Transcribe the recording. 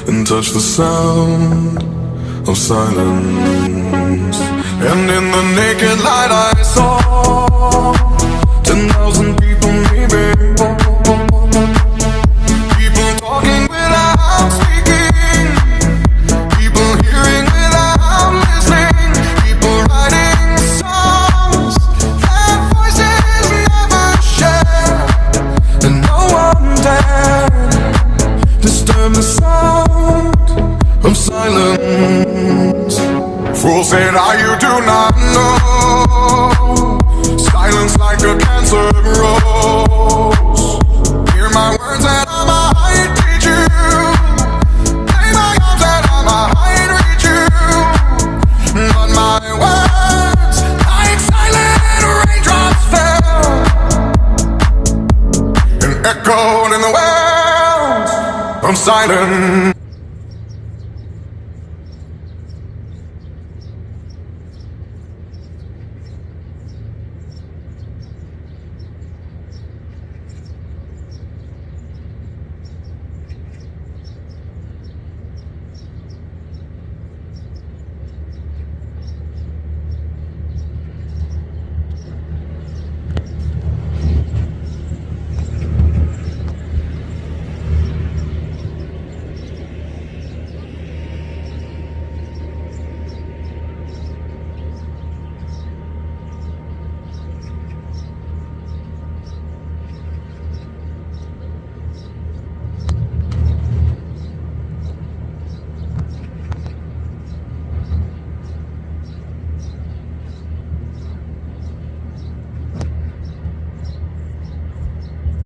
and touch the sound of silence. And in the naked light I saw 10,000 people maybe, people talking without speaking, people hearing without listening, people writing songs that voices never share, and no one dared disturb the sound of silence. Fool said, you do not know. Silence like a cancer grows. Hear my words that I might teach you. Play my arms that I might reach you. But my words, like silent raindrops, fell and echoed in the wells of silence.